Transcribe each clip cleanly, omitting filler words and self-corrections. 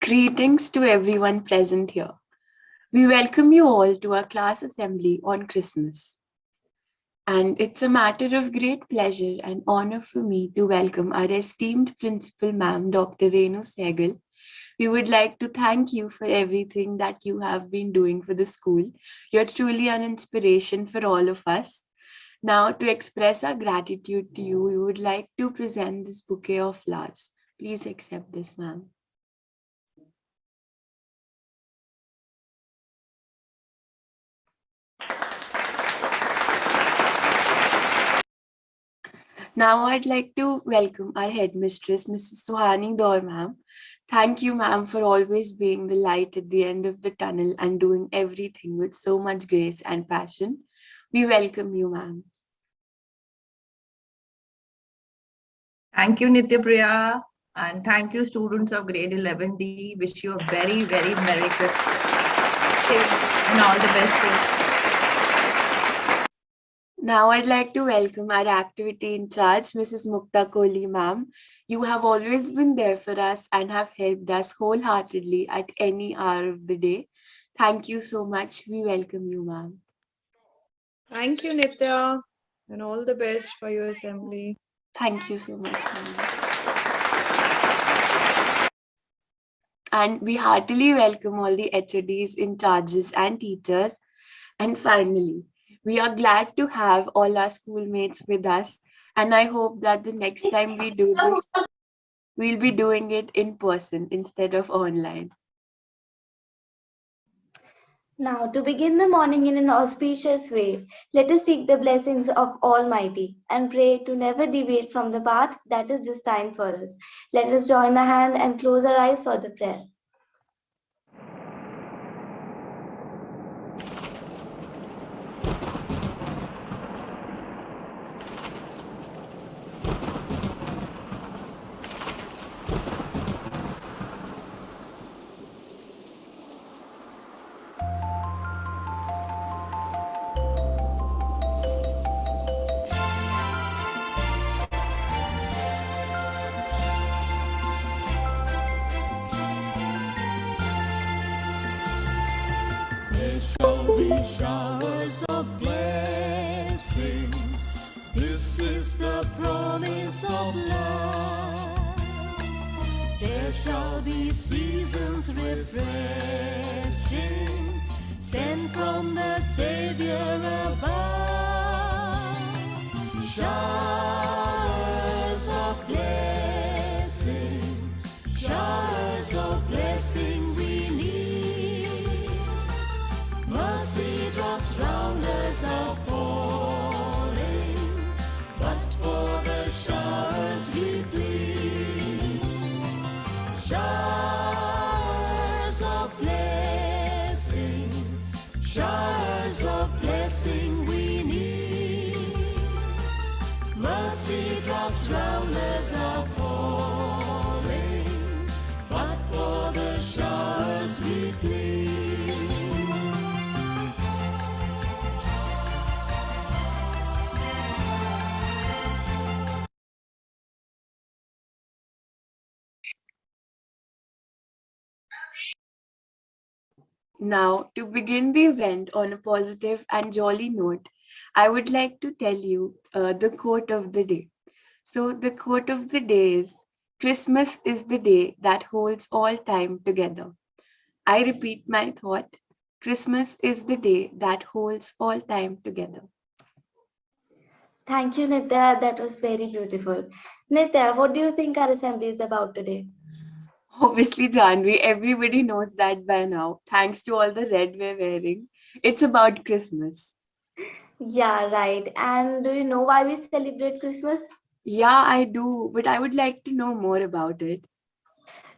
Greetings to everyone present here. We welcome you all to our class assembly on Christmas. And it's a matter of great pleasure and honor for me to welcome our esteemed principal, ma'am, Dr. Renu Sehgal. We would like to thank you for everything that you have been doing for the school. You're truly an inspiration for all of us. Now, to express our gratitude to you, we would like to present this bouquet of flowers. Please accept this, ma'am. Now I'd like to welcome our headmistress, Mrs. Suhani Daur, ma'am. Thank you, ma'am, for always being the light at the end of the tunnel and doing everything with so much grace and passion. We welcome you, ma'am. Thank you, Nityapriya, and thank you, students of grade 11D. Wish you a very, very Merry Christmas and all the best. Now I'd like to welcome our activity in charge, Mrs. Mukta Kohli, ma'am. You have always been there for us and have helped us wholeheartedly at any hour of the day. Thank you so much. We welcome you, ma'am. Thank you, Nitya, and all the best for your assembly. Thank you so much, ma'am. And we heartily welcome all the HODs, in charges, and teachers. And finally, we are glad to have all our schoolmates with us. And I hope that the next time we do this, we'll be doing it in person instead of online. Now, to begin the morning in an auspicious way, let us seek the blessings of Almighty and pray to never deviate from the path that is destined for us. Let us join our hand and close our eyes for the prayer. There shall be showers of blessings. This is the promise of love. There shall be seasons refreshing, sent from the Savior above. Showers of blessing, showers of blessing we need. Mercy drops round us are falling, but for the showers we plead. Showers of blessing, showers of blessing we need. Mercy drops round us are falling, but for the showers we plead. Now, to begin the event on a positive and jolly note, I would like to tell you the quote of the day. So, the quote of the day is Christmas is the day that holds all time together. I repeat my thought Christmas is the day that holds all time together. Thank you, Nitya. That was very beautiful. Nitya, what do you think our assembly is about today? Obviously, Janvi, everybody knows that by now, thanks to all the red we're wearing. It's about Christmas. Yeah, right. And do you know why we celebrate Christmas? Yeah, I do, but I would like to know more about it.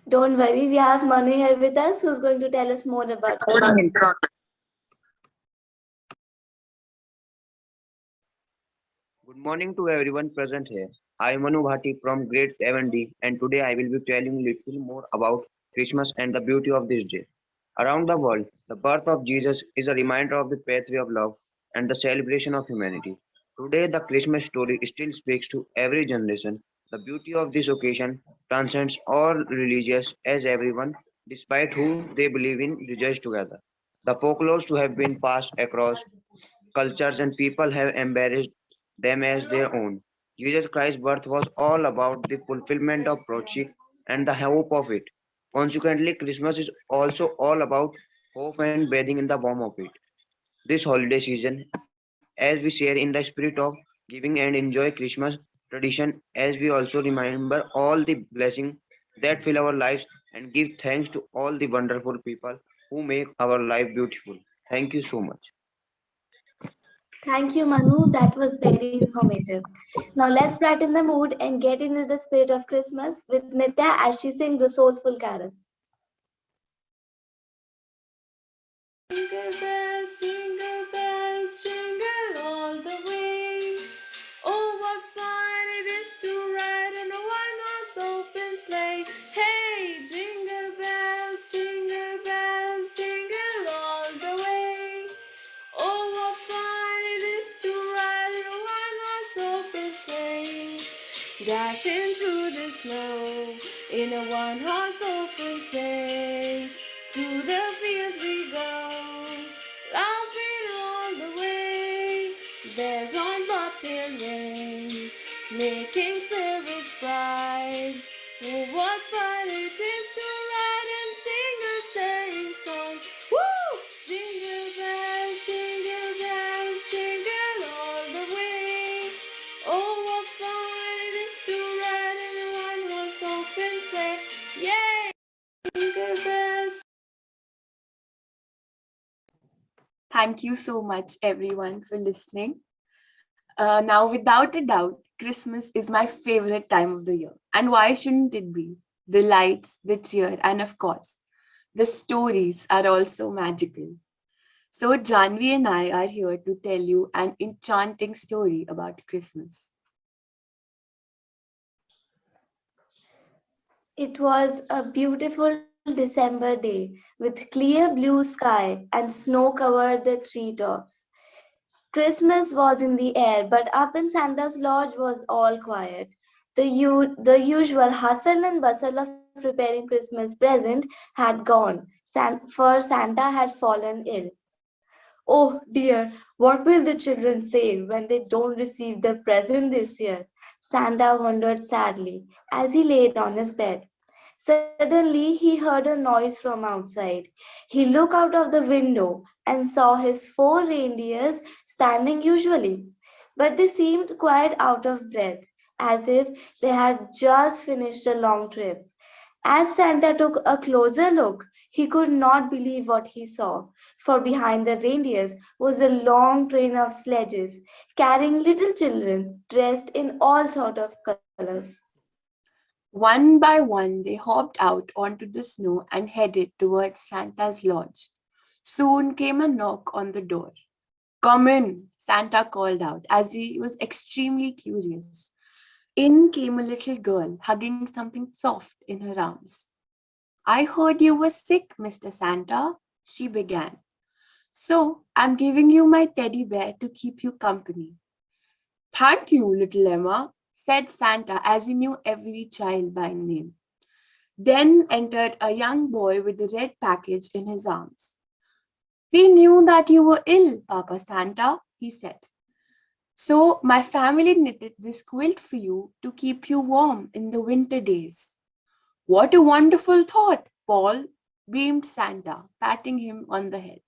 Don't worry, we have Manu here with us who's going to tell us more about Christmas. Good morning to everyone present here. I am Manu Bhati from grade 7D and today I will be telling you little more about Christmas and the beauty of this day. Around the world, the birth of Jesus is a reminder of the pathway of love and the celebration of humanity. Today, the Christmas story still speaks to every generation. The beauty of this occasion transcends all religions as everyone despite who they believe in, rejoice together. The folklores to have been passed across cultures and people have embraced them as their own. Jesus Christ's birth was all about the fulfillment of prophecy and the hope of it. Consequently, Christmas is also all about hope and bathing in the warmth of it. This holiday season, as we share in the spirit of giving and enjoy Christmas tradition, as we also remember all the blessings that fill our lives and give thanks to all the wonderful people who make our life beautiful. Thank you so much. Thank you, Manu. That was very informative. Now let's brighten the mood and get into the spirit of Christmas with Nitya as she sings the soulful carol. Jingle bells, jingle all the way. Oh, what fun it is to ride in a one-horse open sleigh. Hey, jingle bells, jingle all the way. Oh, what fun it is to ride in a one-horse open sleigh. Dashing through the snow in a one-horse open sleigh. To the fields we go, laughing all the way. Bells on bobtail ring, making spirits bright. Oh, what fun it is to ride and sing a sleighing song. Woo! Jingle bells, jingle all the way. Oh, what fun it is to ride in a one-horse open sleigh. Yay! Jingle bells. Thank you so much, everyone, for listening. Now, without a doubt, Christmas is my favorite time of the year. And why shouldn't it be? The lights, the cheer, and of course, the stories are also magical. So, Janvi and I are here to tell you an enchanting story about Christmas. It was a beautiful December day with clear blue sky and snow covered the treetops. Christmas was in the air, but up in Santa's lodge was all quiet. The usual hustle and bustle of preparing Christmas present had gone, for Santa had fallen ill. Oh dear, what will the children say when they don't receive their present this year? Santa wondered sadly as he lay on his bed. Suddenly he heard a noise from outside. He looked out of the window and saw his four reindeers standing usually, but they seemed quite out of breath, as if they had just finished a long trip. As Santa took a closer look, he could not believe what he saw, for behind the reindeers was a long train of sledges carrying little children dressed in all sorts of colors. One by one, they hopped out onto the snow and headed towards Santa's lodge. Soon came a knock on the door. Come in, Santa called out as he was extremely curious. In came a little girl hugging something soft in her arms. I heard you were sick, Mr. Santa, she began. So I'm giving you my teddy bear to keep you company. Thank you, little Emma, said Santa as he knew every child by name. Then entered a young boy with a red package in his arms. We knew that you were ill, Papa Santa, he said. So my family knitted this quilt for you to keep you warm in the winter days. What a wonderful thought, Paul, beamed Santa, patting him on the head.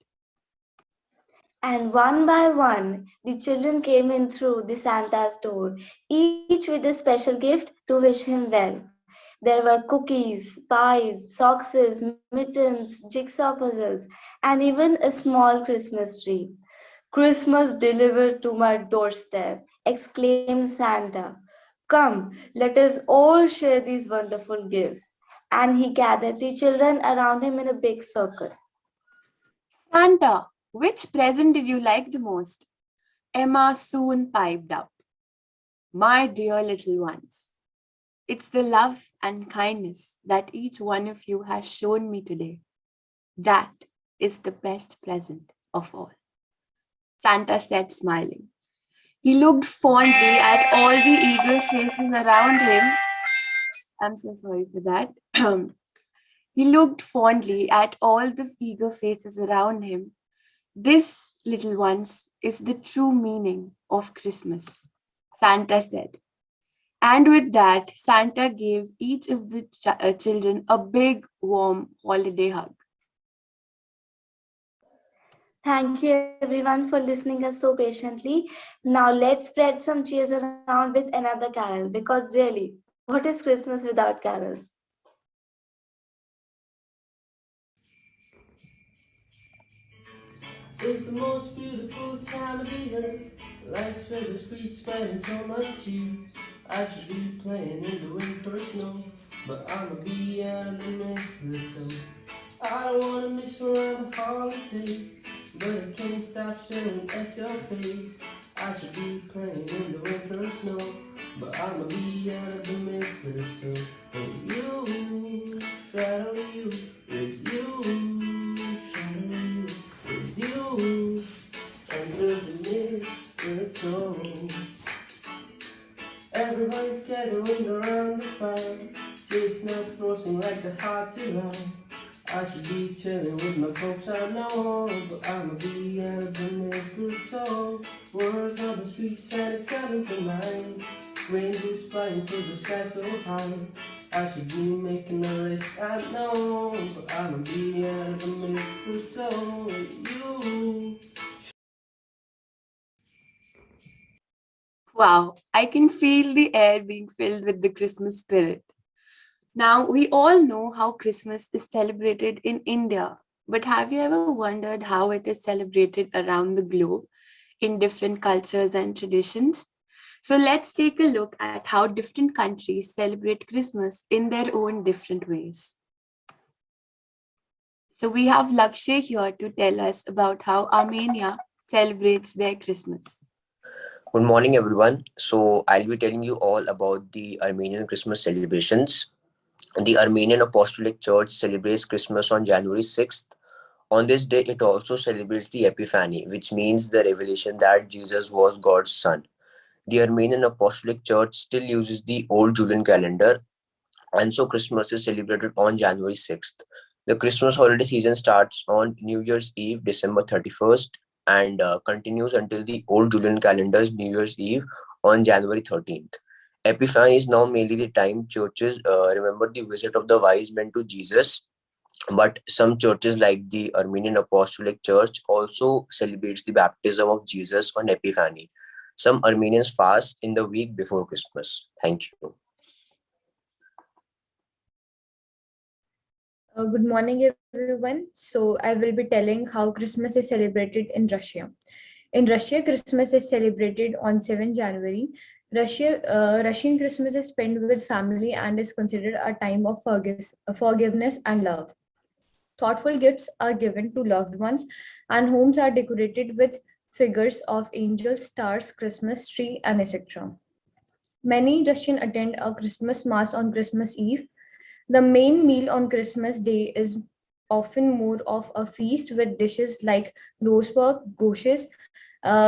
And one by one, the children came in through the Santa's door, each with a special gift to wish him well. There were cookies, pies, socks, mittens, jigsaw puzzles, and even a small Christmas tree. Christmas delivered to my doorstep, exclaimed Santa. Come, let us all share these wonderful gifts. And he gathered the children around him in a big circle. Santa, which present did you like the most? Emma soon piped out. My dear little ones, it's the love and kindness that each one of you has shown me today. That is the best present of all, Santa said, smiling. He looked fondly at all the eager faces around him. I'm so sorry for that. He looked fondly at all the eager faces around him. This, little ones, is the true meaning of Christmas, Santa said. And with that, Santa gave each of the children a big, warm holiday hug. Thank you everyone for listening us so patiently. Now let's spread some cheers around with another carol because really, what is Christmas without carols? It's the most beautiful time of the year. Lights fill the streets, spreading so much cheer. I should be playing in the winter snow, but I'ma be out of the mistletoe. I don't wanna miss around the holiday, but I can't stop staring at your face. I should be playing in the winter snow, but I'ma be out of the mistletoe. And you, shadow you, with you, shadow you, with you, under the mistletoe. Everybody's gathering around the fire, chestnuts roasting like the hot July. I should be chilling with my folks I know, but I'ma be out of the mistletoe. Words on the street, Santa's coming tonight. Rainbows flying through the sky so high. I should be making a list, I know, but I'ma be out of the mistletoe. You. Wow, I can feel the air being filled with the Christmas spirit. Now, we all know how Christmas is celebrated in India, but have you ever wondered how it is celebrated around the globe in different cultures and traditions? So, let's take a look at how different countries celebrate Christmas in their own different ways. So, we have Lakshay here to tell us about how Armenia celebrates their Christmas. Good morning, everyone. So, I'll be telling you all about the Armenian Christmas celebrations. The Armenian Apostolic Church celebrates Christmas on January 6th. On this day, it also celebrates the Epiphany, which means the revelation that Jesus was God's Son. The Armenian Apostolic Church still uses the old Julian calendar, and so Christmas is celebrated on January 6th. The Christmas holiday season starts on New Year's Eve, December 31st, and continues until the old Julian calendar's New Year's Eve on January 13th. Epiphany is now mainly the time churches remember the visit of the wise men to Jesus, but some churches like the Armenian Apostolic Church also celebrates the baptism of Jesus on Epiphany. Some Armenians fast in the week before Christmas. Thank you. Good morning, everyone. So, I will be telling how Christmas is celebrated in Russia. In Russia, Christmas is celebrated on 7 January. Russian Christmas is spent with family and is considered a time of forgiveness and love. Thoughtful gifts are given to loved ones, and homes are decorated with figures of angels, stars, Christmas tree, and etc. Many Russians attend a Christmas mass on Christmas Eve. The main meal on Christmas Day is often more of a feast with dishes like roast pork, goshes,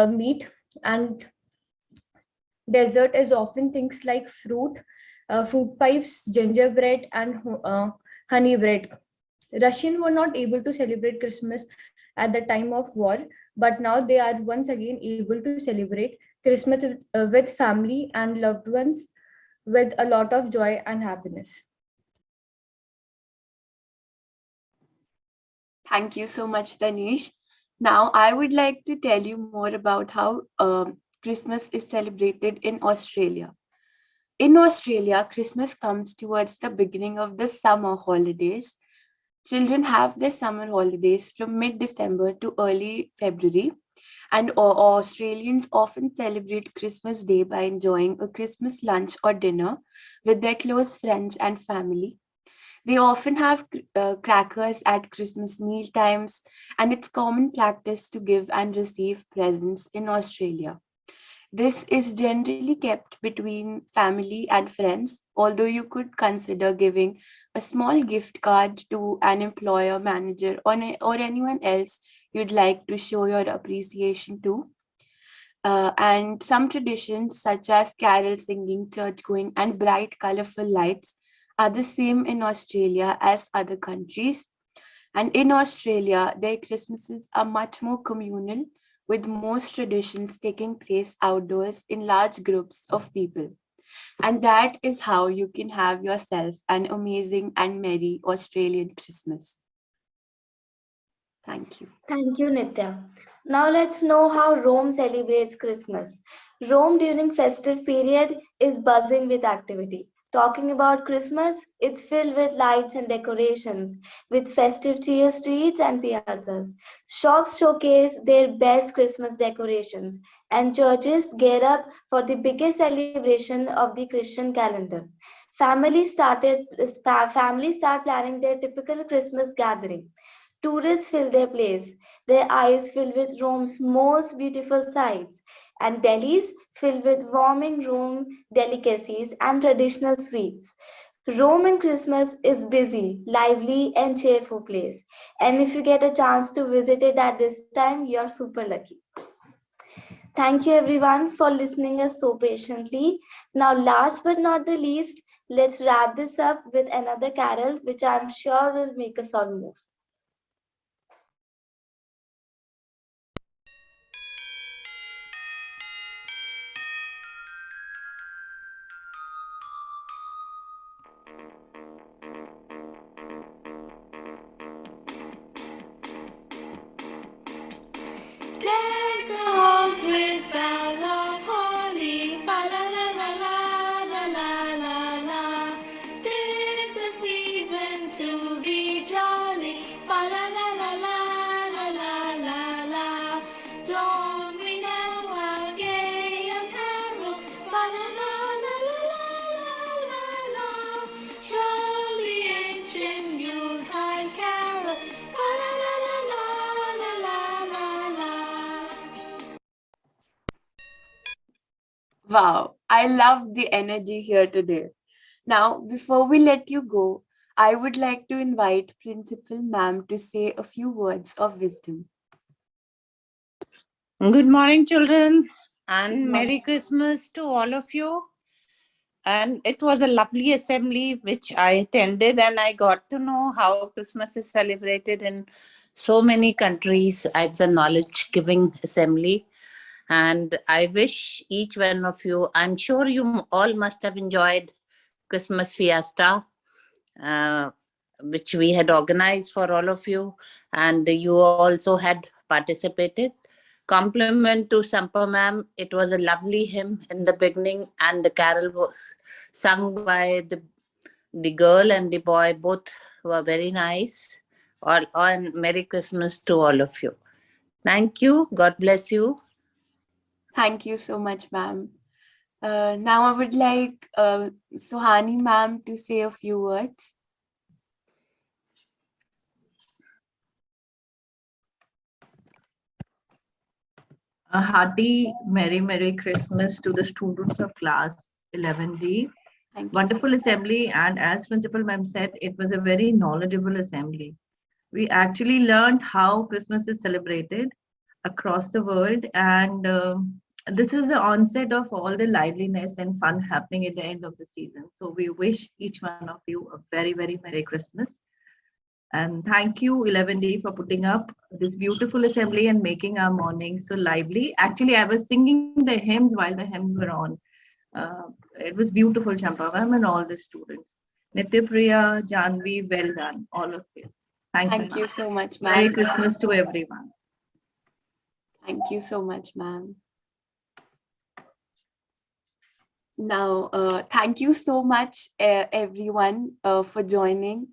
meat, and dessert is often things like fruit pipes, gingerbread, and honey bread. Russians were not able to celebrate Christmas at the time of war, but now they are once again able to celebrate Christmas with family and loved ones with a lot of joy and happiness. Thank you so much, Danish. Now, I would like to tell you more about how Christmas is celebrated in Australia. In Australia, Christmas comes towards the beginning of the summer holidays. Children have their summer holidays from mid-December to early February, and Australians often celebrate Christmas Day by enjoying a Christmas lunch or dinner with their close friends and family. They often have crackers at Christmas meal times, and it's common practice to give and receive presents in Australia. This is generally kept between family and friends, although you could consider giving a small gift card to an employer, manager, or anyone else you'd like to show your appreciation to. And some traditions, such as carol singing, church going, and bright, colorful lights, are the same in Australia as other countries. And in Australia, their Christmases are much more communal, with most traditions taking place outdoors in large groups of people. And that is how you can have yourself an amazing and merry Australian Christmas. Thank you. Thank you, Nitya. Now let's know how Rome celebrates Christmas. Rome during festive period is buzzing with activity. Talking about Christmas, it's filled with lights and decorations, with festive cheer streets and piazzas. Shops showcase their best Christmas decorations, and churches gear up for the biggest celebration of the Christian calendar. Families start planning their typical Christmas gathering. Tourists fill their place, their eyes filled with Rome's most beautiful sights, and delis filled with warming Rome delicacies and traditional sweets. Rome in Christmas is busy, lively, and cheerful place. And if you get a chance to visit it at this time, you're super lucky. Thank you everyone for listening us so patiently. Now, last but not the least, let's wrap this up with another carol, which I'm sure will make us all move. Deck the halls with boughs of holly, fa la la la la la la la la. 'Tis the season to be jolly, fa la la la la la la la la. Don't we know how gay and merry, fa la la la la la la la. Troll the ancient Yuletide carol, fa la la la la la la la la. Wow, I love the energy here today. Now, before we let you go, I would like to invite Principal Ma'am to say a few words of wisdom. Good morning, children, and Good Merry morning. Christmas to all of you. And it was a lovely assembly which I attended, and I got to know how Christmas is celebrated in so many countries. It's a knowledge giving assembly. And I wish each one of you, I'm sure you all must have enjoyed Christmas Fiesta, uh, which we had organized for all of you, and you also had participated. Compliment to Sampa ma'am. It was a lovely hymn in the beginning, and the carol was sung by the girl and the boy. Both were very nice. And Merry Christmas to all of you. Thank you. God bless you. Thank you so much, ma'am. Now I would like Suhani ma'am to say a few words. A hearty Merry Christmas to the students of class 11D. Thank you. Wonderful assembly, and as Principal Ma'am said, it was a very knowledgeable assembly. We actually learned how Christmas is celebrated across the world, and this is the onset of all the liveliness and fun happening at the end of the season. So we wish each one of you a very Merry Christmas. And thank you, 11D, for putting up this beautiful assembly and making our mornings so lively. Actually, I was singing the hymns while the hymns were on. It was beautiful, Champa ma'am, and all the students. Nitya Priya, Janvi, well done, all of you. Thank you so much, ma'am. Merry Christmas to everyone. Thank you so much, ma'am. Now, thank you so much, everyone, for joining.